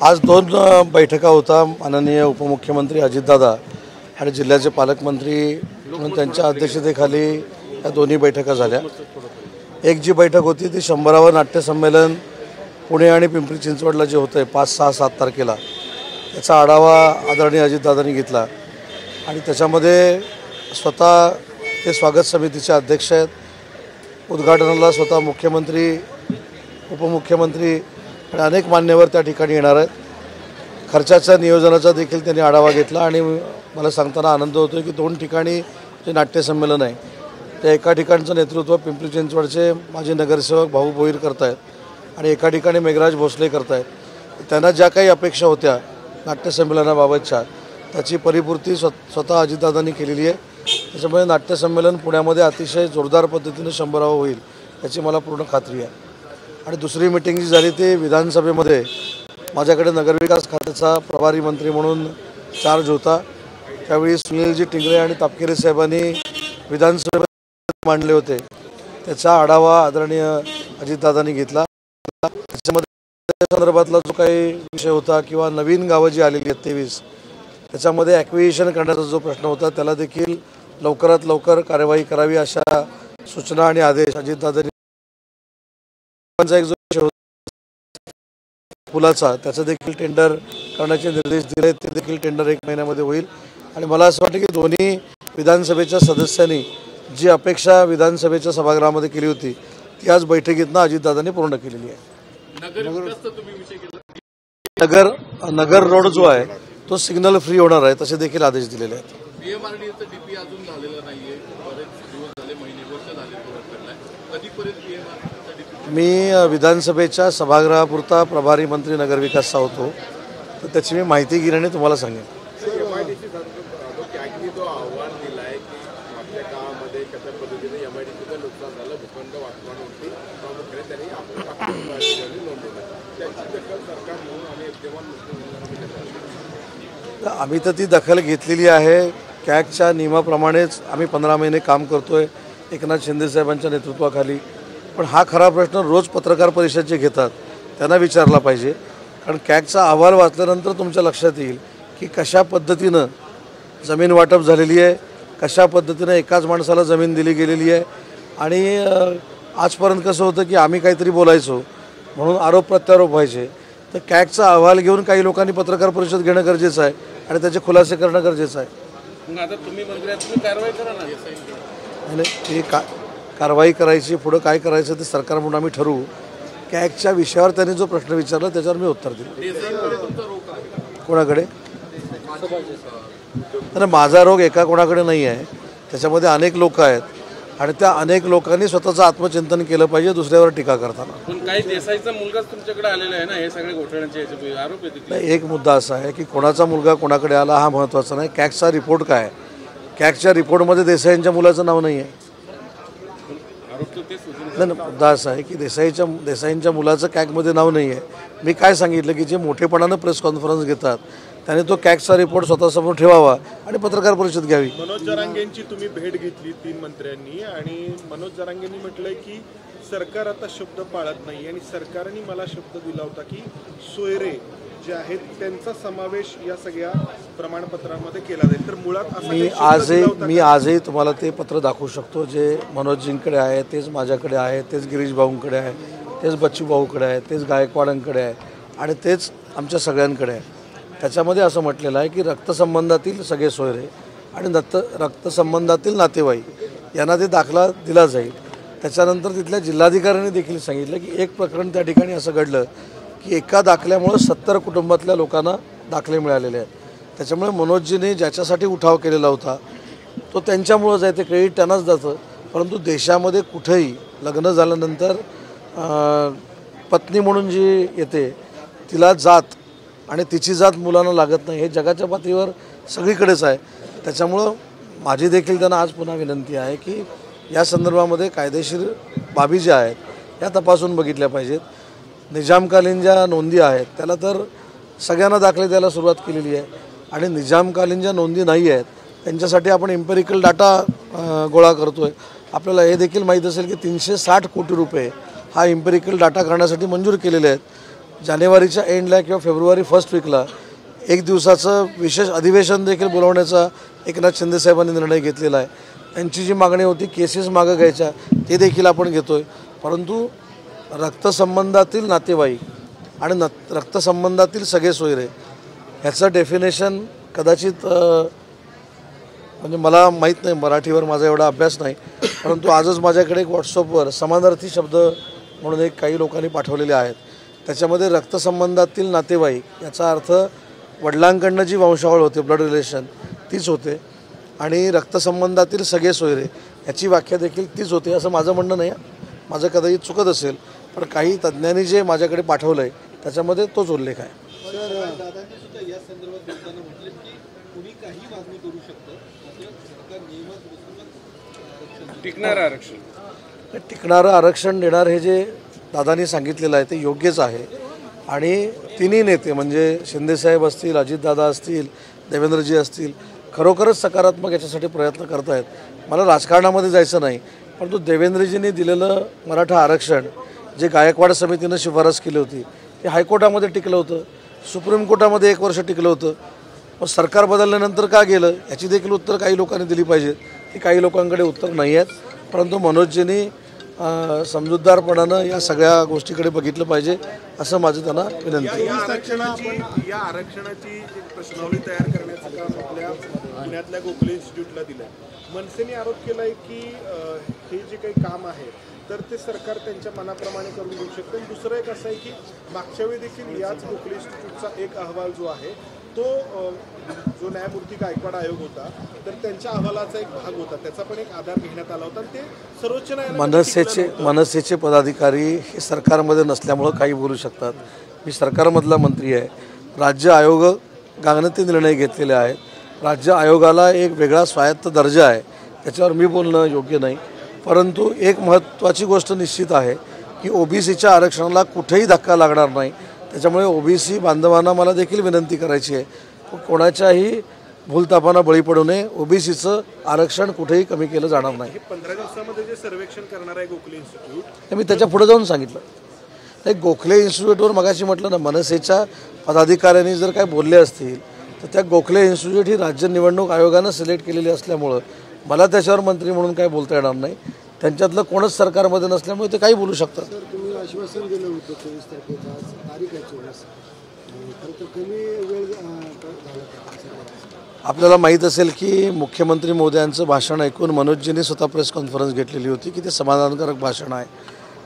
आज दोन बैठका होता। माननीय उपमुख्यमंत्री अजितदादा आणि जिल्ह्याचे पालकमंत्री म्हणून त्यांच्या अध्यक्षतेखाली या दोन्ही बैठका झाल्या। एक जी बैठक होती ती 100वे नाट्य संमेलन पुणे आणि पिंपरी चिंचवडला जे होतं 5, 6, 7 तारखेला त्याचा आढावा आदरणीय अजितदादांनी घेतला आणि त्याच्यामध्ये स्वतः ते स्वागत समितीचे अध्यक्ष आहेत। उद्घाटनाला स्वतः मुख्यमंत्री, उपमुख्यमंत्री आणि अनेक मान्यवर त्या ठिकाणी येणार आहेत। खर्चाच्या नियोजनाचा देखील त्यांनी आढावा घेतला आणि मला सांगताना आनंद होतो की दोन ठिकाणी जे नाट्य संमेलन आहे त्या एका ठिकाणचं नेतृत्व पिंपरी चिंचवडचे माजी नगरसेवक भाऊ भोईर करतायत आणि एका ठिकाणी मेघराज भोसले करतायत। त्यांना ज्या काही अपेक्षा होत्या नाट्य संमेलनाबाबतच्या त्याची परिपूर्ती स्वतः अजितदादांनी केलेली आहे। त्याच्यामुळे नाट्य संमेलन पुण्यामध्ये अतिशय जोरदार पद्धतीने 100वे होईल याची मला पूर्ण खात्री आहे। आणि दुसरी मीटिंग जी झाली ती विधानसभेमध्ये माझ्याकडे नगरविकास खात्याचा प्रभारी मंत्री म्हणून चार्ज होता। त्यावेळी सुनीलजी टिंगरे आणि तापकिरे साहेबांनी विधानसभेत मांडले होते त्याचा आढावा आदरणीय अजितदादांनी घेतला। त्याच्यामध्ये संदर्भातला जो काही विषय होता किंवा नवीन गावं जी आलेली आहेत 23 त्याच्यामध्ये ॲक्विजिशन करण्याचा जो प्रश्न होता त्याला देखील लवकरात लवकर कार्यवाही करावी अशा सूचना आणि आदेश अजितदादांनी एक जो विषय होता पुलाचा त्याचं देखील टेंडर करण्याचे निर्देश दिले। ते देखील टेंडर 1 महिन्यामध्ये होईल आणि मला असं वाटतं की दोन्ही विधानसभेच्या सदस्यांनी जी अपेक्षा विधानसभेच्या सभागृहामध्ये केली होती ती आज बैठकीतनं अजितदादांनी पूर्ण केलेली आहे। नगर रोड जो आहे तो सिग्नल फ्री होणार आहे तसे देखील आदेश दिलेले आहेत। मी विधानसभेच्या सभागृहापुरता प्रभारी मंत्री नगरविकासचा होतो तर त्याची मी माहिती घेईन आणि तुम्हाला सांगेन। आम्ही तर ती दखल घेतलेली आहे। कॅगच्या नियमाप्रमाणेच आम्ही 15 महिने काम करतोय एकनाथ शिंदे साहेबांच्या नेतृत्वाखाली। पण हा खरा प्रश्न रोज पत्रकार परिषद जे घेतात त्यांना विचारला पाहिजे, कारण कॅगचा अहवाल वाचल्यानंतर तुमच्या लक्षात येईल की कशा पद्धतीनं जमीन वाटप झालेली आहे, कशा पद्धतीनं एकाच माणसाला जमीन दिली गेलेली आहे। आणि आजपर्यंत कसं होतं की आम्ही काहीतरी बोलायचो म्हणून आरोप प्रत्यारोप व्हायचे, तर कॅगचा अहवाल घेऊन काही लोकांनी पत्रकार परिषद घेणं गरजेचं आहे आणि त्याचे खुलासे करणं गरजेचं आहे। आता तुम्ही कारवाई करा ना। ही कारवाई करायची, पुढं काय करायचं ते सरकार म्हणून आम्ही ठरवू। कॅगच्या विषयावर त्यांनी जो प्रश्न विचारला त्याच्यावर मी उत्तर दिलं। कोणाकडे? तर माझा रोग एका कोणाकडे नाही आहे, त्याच्यामध्ये अनेक लोक आहेत आणि त्या अनेक लोकांनी स्वतःचं आत्मचिंतन केलं पाहिजे दुसऱ्यावर टीका करताना। पण काही देसाईचा मुलगाच तुमच्याकडे आलेला आहे ना, हे सगळे घोटाळ्यांचे आरोप आहेत। एक मुद्दा असा आहे की कोणाचा मुलगा कोणाकडे आला हा महत्त्वाचा नाही, कॅगचा रिपोर्ट काय आहे। कॅगच्या रिपोर्टमध्ये देसाईंच्या मुलाचं नाव नाही आहे। नाही, मुद्दा असा आहे की देसाईंच्या मुलाचं कॅगमध्ये नाव नाही आहे। मी काय सांगितलं की जे मोठेपणानं प्रेस कॉन्फरन्स घेतात त्याने तो कॅगचा रिपोर्ट स्वतःसमोर ठेवावा आणि पत्रकार परिषद घ्यावी। मनोज जरांगेंची तुम्ही भेट घेतली 3 मंत्र्यांनी आणि मनोज जरांगेंनी म्हटलंय की सरकार आता शब्द पाळत नाही आणि सरकारने मला शब्द दिला होता की सोयरे जे आहेत त्यांचा समावेश या सगळ्या प्रमाणपत्रामध्ये केला जाईल। तर मुळात मी आजही तुम्हाला ते पत्र दाखवू शकतो जे मनोजजींकडे आहे, तेच माझ्याकडे आहे, तेच गिरीश भाऊंकडे आहे, तेच बच्चू भाऊकडे आहे, तेच गायकवाडांकडे आहे आणि तेच आमच्या सगळ्यांकडे आहे। त्याच्यामध्ये असं म्हटलेलं आहे की रक्तसंबंधातील सगळे सोयरे आणि रक्तसंबंधातील नातेवाईक यांना ते दाखला दिला जाईल। त्याच्यानंतर तिथल्या जिल्हाधिकाऱ्यांनी देखील सांगितलं की एक प्रकरण त्या ठिकाणी असं घडलं की एका दाखल्यामुळं 70 कुटुंबातल्या लोकांना दाखले मिळालेले आहेत। त्याच्यामुळे मनोजजीने ज्याच्यासाठी उठाव केलेला होता तो त्यांच्यामुळंच आहे, ते क्रेडिट त्यांनाच जातं। परंतु देशामध्ये कुठेही लग्न झाल्यानंतर पत्नी म्हणून जी येते तिला जात आणि तिची जात मुलांना लागत नाही, हे जगाच्या पातळीवर सगळीकडेच आहे। त्याच्यामुळं माझी देखील त्यांना आज पुन्हा विनंती आहे की या संदर्भामध्ये कायदेशीर बाबी ज्या आहेत या तपासून बघितल्या पाहिजेत। निजामकालीन ज्या नोंदी आहेत त्याला तर सगळ्यांना दाखले द्यायला सुरुवात केलेली आहे आणि निजामकालीन ज्या नोंदी नाही आहेत त्यांच्यासाठी आपण एम्पेरिकल डाटा गोळा करतो आहे। आपल्याला हे देखील माहीत असेल की 360 कोटी रुपये हा एम्पेरिकल डाटा करण्यासाठी मंजूर केलेले आहेत। जानेवारीच्या एंडला किंवा फेब्रुवारी फर्स्ट वीकला एक दिवसाचं विशेष अधिवेशन देखील बोलवण्याचा एकनाथ शिंदेसाहेबांनी निर्णय घेतलेला आहे. त्यांची जी मागणी होती केसेस मागं घ्यायच्या ते देखील आपण घेतो आहे. परंतु रक्तसंबंधातील नातेवाईक आणि रक्तसंबंधातील सगळे सोयरे ह्याचं डेफिनेशन कदाचित म्हणजे मला माहीत नाही, मराठीवर माझा एवढा अभ्यास नाही, परंतु आजच माझ्याकडे एक व्हॉट्सअपवर समानार्थी शब्द म्हणून एक काही लोकांनी पाठवलेले आहेत. त्याच्यामध्ये रक्तसंबंधातील नातेवाईक याचा अर्थ वडिलांकडनं जी वंशावळ होते ब्लड रिलेशन तीच होते आणि रक्तसंबंधातील सगळे सोयरे याची व्याख्या देखील तीच होते असं माझं म्हणणं नाही. माझं कदाचित चुकत असेल, पण काही तज्ज्ञांनी जे माझ्याकडे पाठवलं आहे त्याच्यामध्ये तोच उल्लेख आहे. टिकणारं आरक्षण देणार हे जे दादांनी सांगितलेलं आहे ते योग्यच आहे आणि तिन्ही नेते म्हणजे शिंदेसाहेब असतील, अजितदादा असतील, देवेंद्रजी असतील खरोखरच सकारात्मक याच्यासाठी प्रयत्न करत आहेत. मला राजकारणामध्ये जायचं नाही, परंतु देवेंद्रजींनी दिलेलं मराठा आरक्षण जे गायकवाड समितीनं शिफारस केली होती ते हायकोर्टामध्ये टिकलं होतं, सुप्रीम कोर्टामध्ये 1 वर्ष टिकलं होतं. मग सरकार बदलल्यानंतर का गेलं याची देखील उत्तर काही लोकांनी दिली पाहिजेत. की काही लोकांकडे उत्तर नाही आहेत, परंतु मनोजजींनी समजूतदारपणानं या सगळ्या गोष्टीकडे बघितलं पाहिजे असं माझं त्यांना विनंती आहे. या आरक्षणाची एक प्रश्नावली तयार करण्याचं काम आपल्या पुण्यातल्या गोखले इन्स्टिट्यूटला दिलं आहे. मनसेने आरोप केला आहे की हे जे काही काम आहे तर ते सरकार त्यांच्या मनाप्रमाणे करून घेऊ शकतं. आणि दुसरं एक असं आहे की मागच्या वेळी देखील याच गोखले इन्स्टिट्यूटचा एक अहवाल जो आहे तो जो न्यायमूर्ती गायकवाड आयोग होता तर त्यांच्या अहवालाचा एक भाग होता, त्याचा पण एक आधार घेण्यात आला होता. ते सर्वोच्च न्यायालयात मनसेचे पदाधिकारी हे सरकारमध्ये नसल्यामुळं काही बोलू शकतात. मी सरकारमधला मंत्री आहे. राज्य आयोगाने ते निर्णय घेतलेले आहेत. राज्य आयोगाला एक वेगळा स्वायत्त दर्जा आहे, त्याच्यावर मी बोलणं योग्य नाही. परंतु एक महत्त्वाची गोष्ट निश्चित आहे की ओबीसीच्या आरक्षणाला कुठेही धक्का लागणार नाही. त्याच्यामुळे ओबीसी बांधवांना मला देखील विनंती करायची आहे, कोणाच्याही भूलतापांना बळी पडू नये. ओबीसीचं आरक्षण कुठेही कमी केलं जाणार नाही. 15 दिवसामध्ये जे सर्वेक्षण करणार आहे गोखले इन्स्टिट्यूट हे मी त्याच्या पुढे जाऊन सांगितलं. ते गोखले इन्स्टिट्यूटवर मगाशी म्हटलं ना, मनसेच्या पदाधिकाऱ्यांनी जर काय बोलले असतील तर त्या गोखले इन्स्टिट्यूट ही राज्य निवडणूक आयोगानं सिलेक्ट केलेली असल्यामुळं मला त्याच्यावर मंत्री म्हणून काय बोलता येणार नाही. त्यांच्यातलं कोणच सरकारमध्ये नसल्यामुळे ते काही बोलू शकतात. तुम्ही आश्वासन दिलं होतं 24 तारखेचा, तारीख आहे 24, तर कमी वेळ झाला. आपल्याला माहीत असेल की मुख्यमंत्री महोदयांचं भाषण ऐकून मनोजजींनी स्वतः प्रेस कॉन्फरन्स घेतलेली होती की ते समाधानकारक भाषण आहे.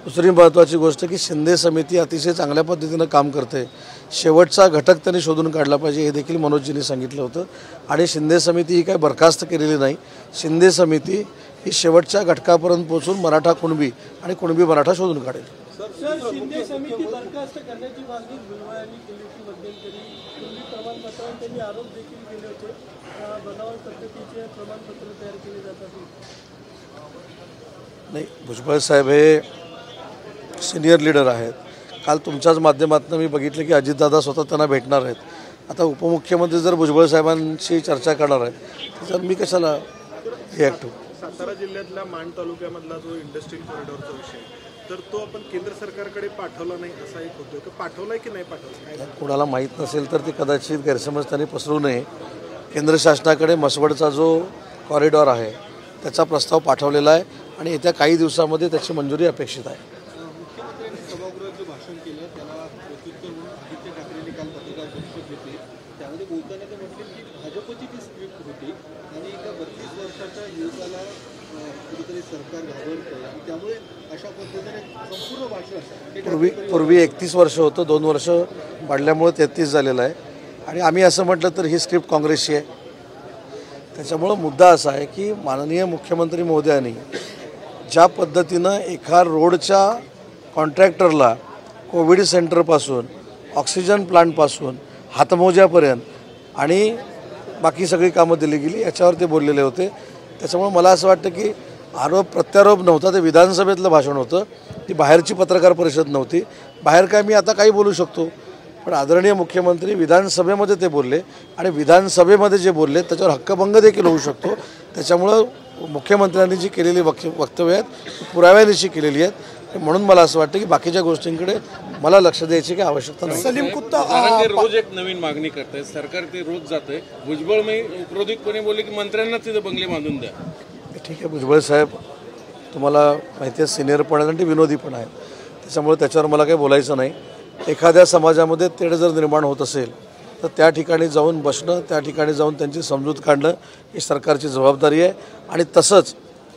दुसरी महत्त्वाची गोष्ट की शिंदे समिती अतिशय चांगल्या पद्धतीनं काम करते. शेवटचा घटक त्यांनी शोधून काढला पाहिजे हे देखील मनोजजींनी सांगितलं होतं. आणि शिंदे समिती ही काही बरखास्त केलेली नाही. शिंदे समिती ही शेवटच्या घटकापर्यंत पोहोचून मराठा कुणबी आणि कुणबी मराठा शोधून काढेल. शिंदे समिती बरखास्त करण्याची मागणी भुजबळांनी केली होती मध्यंतरी. पूर्वी प्रमाणपत्रावर त्यांनी आरोप देखील केले होते. बनावट पद्धतीचे प्रमाणपत्र तयार केले जातात. नाही, भुजबळ साहेब हे सिनियर लीडर आहेत. काल तुमच्याच माध्यमातून मी बघितलं की अजितदादा स्वतः त्यांना भेटणार आहेत. आता उपमुख्यमंत्री जर भुजबळ साहेबांशी चर्चा करणार आहेत त्याच्यावर मी कशाला रिॲक्ट होऊ. सातारा जिल्ह्यातल्या माण तालुक्यामधला जो इंडस्ट्रियल कॉरिडॉरचा विषय तर तो आपण केंद्र सरकारकडे पाठवला नाही असा एक होतोय, तर पाठवलाय की नाही पाठवला? कोणाला माहीत नसेल तर ते कदाचित गैरसमज त्यांनी पसरू नये. केंद्र शासनाकडे मसवडचा जो कॉरिडॉर आहे त्याचा प्रस्ताव पाठवलेला आहे आणि येत्या काही दिवसामध्ये त्याची मंजुरी अपेक्षित आहे. मुख्यमंत्र्यांनी सभागृहात जे भाषण केलं त्याला प्रत्युत्तर म्हणून आदित्य ठाकरेंनी काल पत्रकार परिषद घेतली. त्यामध्ये बोलताना ते म्हटले की भाजपची ती स्क्रिप्ट होती आणि एका 32 वर्षाच्या युवकाला कुठेतरी सरकार घाबरतं आणि त्यामुळे अशा पद्धतीने संपूर्ण भाषण पूर्वी 31 वर्ष होतं, 2 वर्ष वाढल्यामुळे 33 झालेलं आहे. आणि आम्ही असं म्हटलं तर ही स्क्रिप्ट काँग्रेसची आहे. त्याच्यामुळं मुद्दा असा आहे की माननीय मुख्यमंत्री महोदयांनी ज्या पद्धतीनं एका रोडच्या कॉन्ट्रॅक्टरला कोविड सेंटरपासून ऑक्सिजन प्लांटपासून हातमोज्यापर्यंत आणि बाकी सगळी कामं दिली गेली याच्यावर ते बोललेले होते. त्याच्यामुळे मला असं वाटतं की आरोप प्रत्यारोप नव्हता, ते विधानसभेतलं भाषण होतं. ती बाहेरची पत्रकार परिषद नव्हती. बाहेर काय मी आता काही बोलू शकतो, पण आदरणीय मुख्यमंत्री विधानसभेमध्ये ते बोलले आणि विधानसभेमध्ये जे बोलले त्याच्यावर हक्कभंग देखील होऊ शकतो. त्याच्यामुळं मुख्यमंत्र्यांनी जी केलेली वक्तव्य आहेत पुराव्यानिशी केलेली आहेत. म्हणून मला असं वाटतं की बाकीच्या गोष्टींकडे मला लक्ष द्यायची काही आवश्यकता नाही. सलीम कुत्ता जरांगे रोज एक नवीन मागणी करतायत, सरकार ते रोज जातंय. भुजबळ उपरोधिकपणे बोलले की मंत्र्यांना तिथे बंगले बांधून द्या. ठीक आहे, भुजबळ साहेब तुम्हाला माहिती आहे सिनियर पण आहेत आणि ते विनोदी पण आहेत, त्याच्यामुळे त्याच्यावर मला काही बोलायचं नाही. एखाद्या समाजामध्ये तेढ जर निर्माण होत असेल तर त्या ठिकाणी जाऊन बसणं, त्या ठिकाणी जाऊन त्यांची समजूत काढणं ही सरकारची जबाबदारी आहे. आणि तसंच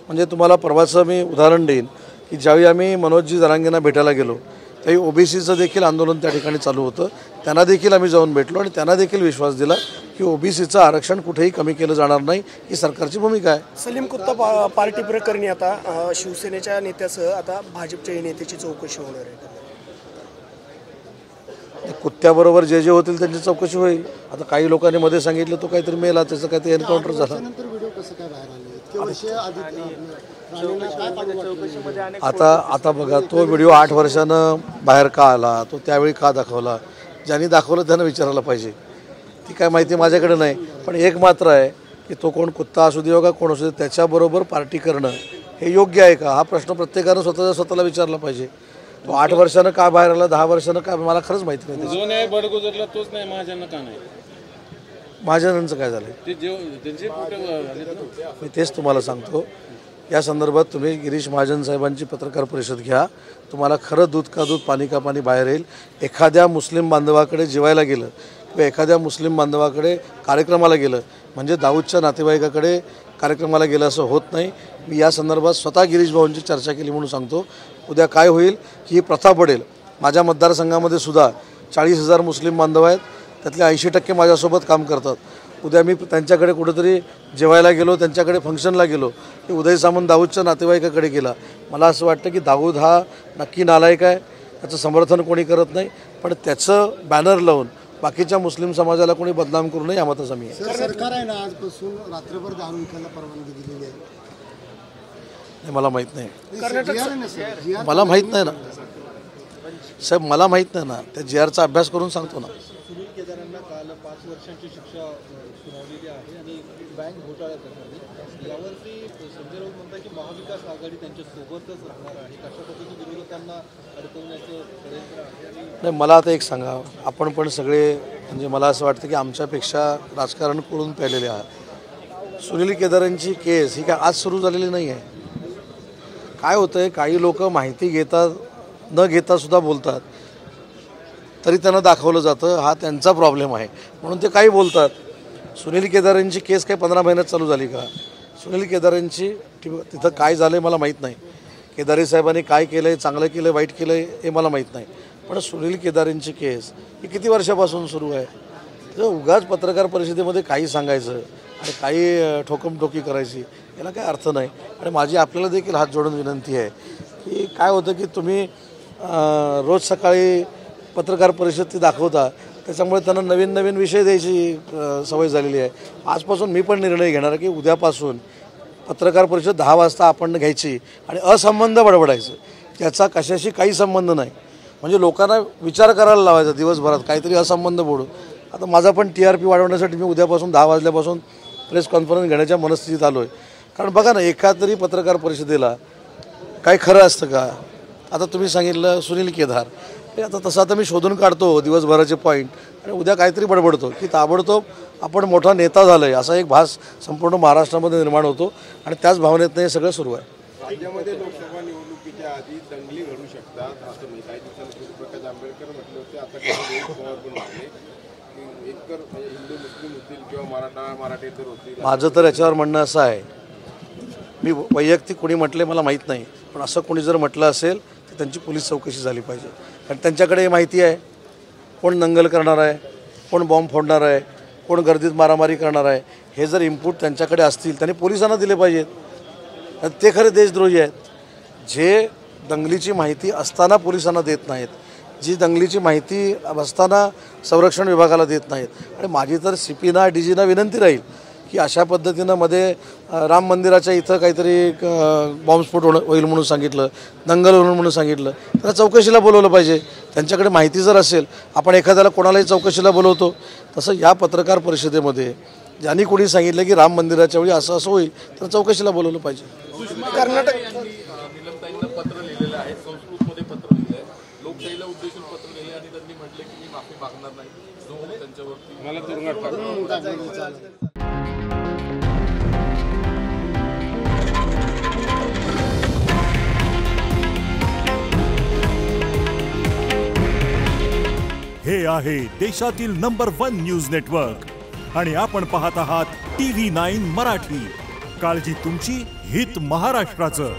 म्हणजे तुम्हाला परवाचं मी उदाहरण देईन की ज्यावेळी आम्ही मनोजजी जरांगेंना भेटायला गेलो त्यावेळी ओबीसीचं देखील आंदोलन त्या ठिकाणी चालू होतं. त्यांना देखील आम्ही जाऊन भेटलो आणि त्यांना देखील विश्वास दिला की ओबीसीचं आरक्षण कुठेही कमी केलं जाणार नाही, ही सरकारची भूमिका आहे. सलीम कुत्ता पार्टी प्रकरणी आता शिवसेनेच्या नेत्यासह आता भाजपच्याही नेत्याची चौकशी होणार आहे. कुत्त्याबरोबर जे जे होतील त्यांची चौकशी होईल. आता काही लोकांनी मध्ये सांगितलं तो काहीतरी मेला, त्याचं काहीतरी एन्काउंटर झाला. आता बघा तो व्हिडिओ 8 वर्षानं बाहेर का आला, तो त्यावेळी का दाखवला, ज्यांनी दाखवलं त्यांना विचारायला पाहिजे. ती काय माहिती माझ्याकडे नाही. पण एक मात्र आहे की तो कोण कुत्ता असू दे का कोण असू दे त्याच्याबरोबर पार्टी करणं हे योग्य आहे का, हा प्रश्न प्रत्येकानं स्वतःला विचारला पाहिजे. तो 8 वर्षानं का बाहेर आला, 10 वर्षानं का, मला खरंच माहिती नाही. जो न्याय बडगुजरला तोच नाही महाजन का नाही, महाजनांचं काय झालं ते त्यांचे मी तेच तुम्हाला सांगतो. या संदर्भात तुम्ही गिरीश महाजन साहेबांची पत्रकार परिषद घ्या, तुम्हाला खरं दूध का दूध पाणी का पाणी बाहेर येईल. एखाद्या मुस्लिम बांधवाकडे जेवायला गेलं किंवा एखाद्या मुस्लिम बांधवाकडे कार्यक्रमाला गेलं म्हणजे दाऊदच्या नातेवाईकाकडे कार्यक्रमाला गेलं असं होत नाही. मी या संदर्भात स्वतः गिरीश भाऊंची चर्चा केली म्हणून सांगतो. उद्या काय होईल की ही प्रथा पडेल. माझ्या मतदारसंघामध्ये सुद्धा 40,000 मुस्लिम बांधव आहेत, त्यातले 80% माझ्यासोबत काम करतात. उद्या मी त्यांच्याकडे कुठेतरी जेवायला गेलो, त्यांच्याकडे फंक्शनला गेलो की उदय सामंत दाऊदच्या नातेवाईकाकडे गेला. मला असं वाटतं की दाऊद हा नक्की नालायक आहे, त्याचं समर्थन कोणी करत नाही, पण त्याचं बॅनर लावून बाकीच्या मुस्लिम समाजाला कोणी बदनाम करू नये या मताचा मी आहे. सरकार आहे ना आजपासून रात्रभर दारू विकायला परवानगी दिलेली आहे. मला माहीत नाही, मला माहीत नाही ना साहेब, मला माहीत नाही ना. त्या GRचा अभ्यास करून सांगतो ना. सुनील केदारांना काल 5 वर्षांची शिक्षा सुनावलेली आहे आणि बँक घोटाळा प्रकरणी यावरती संजय राऊत म्हणतात की महाविकास आघाडी त्यांच्या सोबतच राहणार आहे. कशा पद्धतीने विरोधकांना अडकवण्याचं षडयंत्र आहे. नाही, मला आता एक सांगा, आपण पण सगळे म्हणजे मला असं वाटतं की आमच्यापेक्षा राजकारण करून पेलेले आहात. सुनील केदारांची केस ही काय आज सुरू झालेली नाही आहे. काय होतं आहे, काही लोक माहिती घेतात न घेता सुद्धा बोलतात, तरी त्यांना दाखवलं जातं. हा त्यांचा प्रॉब्लेम आहे म्हणून ते काही बोलतात. सुनील केदारांची केस काही 15 महिन्यात चालू झाली का? सुनील केदारांची तिथं काय झालं आहे मला माहीत नाही. केदारी साहेबांनी काय केलं आहे, चांगलं केलं आहे, वाईट केलं आहे हे मला माहीत नाही. पण सुनील केदारांची केस ही किती वर्षापासून सुरू आहे. तर उगाच पत्रकार परिषदेमध्ये काही सांगायचं आणि काही ठोकमठोकी करायची याला काही अर्थ नाही. आणि माझी आपल्याला देखील हात जोडून विनंती आहे की काय होतं की तुम्ही रोज सकाळी पत्रकार परिषद ती दाखवता, त्याच्यामुळे त्यांना नवीन नवीन विषय द्यायची सवय झालेली आहे. आजपासून मी पण निर्णय घेणार की उद्यापासून पत्रकार परिषद 10 वाजता आपण घ्यायची आणि असंबंध बडबडायचं, त्याचा कशाशी काही संबंध नाही. म्हणजे लोकांना विचार करायला लावायचा दिवसभरात काहीतरी असंबंध बोलून. आता माझा पण TRP वाढवण्यासाठी मी उद्यापासून 10 वाजल्यापासून प्रेस कॉन्फरन्स घेण्याच्या मनस्थितीत आलो आहे. कारण बघा ना, एखादरी पत्रकार परिषदेला काय खरं असतं का? आता तुम्ही सांगितलं सुनील केदार, आता तसं आता मी शोधून काढतो दिवसभराचे पॉईंट आणि उद्या काहीतरी बडबडतो की ताबडतोब आपण मोठा नेता झालो आहे असा एक भास संपूर्ण महाराष्ट्रामध्ये निर्माण होतो आणि त्याच भावनेतनं हे सगळं सुरू आहे. राज्यामध्ये लोकसभा निवडणुकीच्या आधी दंगली घडू शकतात असं मी काही दिवसांपूर्वी प्रकाश आंबेडकर म्हटले होते. आता काही पवार पण म्हटले की एकतर हिंदू मुस्लिम होतील किंवा मराठेतर होतील. माझं तर याच्यावर म्हणणं असं आहे, मी वैयक्तिक कोणी म्हटले मला माहीत नाही, पण असं कोणी जर म्हटलं असेल तर त्यांची पोलीस चौकशी झाली पाहिजे. कारण त्यांच्याकडे माहिती आहे कोण दंगल करणार आहे, कोण बॉम्ब फोडणार आहे, कोण गर्दीत मारामारी करणार आहे. हे जर इनपुट त्यांच्याकडे असतील त्यांनी पोलिसांना दिले पाहिजेत. ते खरे देशद्रोही आहेत जे दंगलीची माहिती असताना पोलिसांना देत नाहीत, जी दंगलीची माहिती असताना संरक्षण विभागाला देत नाहीत. आणि माझी तर CPना DGना विनंती राहील की अशा पद्धतीनं मध्ये राम मंदिराच्या इथं काहीतरी बॉम्बस्फोट होईल म्हणून सांगितलं, दंगल होईल म्हणून सांगितलं, त्याला चौकशीला बोलवलं पाहिजे. त्यांच्याकडे माहिती जर असेल, आपण एखाद्याला कोणालाही चौकशीला बोलवतो, तसं या पत्रकार परिषदेमध्ये ज्यांनी कोणी सांगितलं की राम मंदिराच्या वेळी असं असं होईल तर चौकशीला बोलवलं पाहिजे. कर्नाटक निलमताईंना पत्र लिहिलेलं आहे, संस्कृतमध्ये पत्र लिहिलं आहे, लोकशाहीला उद्देशून पत्र मागणार नाही, जो त्यांच्यावरती मला तुरुंगात टाका. हे आहे देशातील नंबर 1 न्यूज नेटवर्क आणि आपण पाहत आहात TV9 मराठी. काळजी तुमची, हित महाराष्ट्राचं.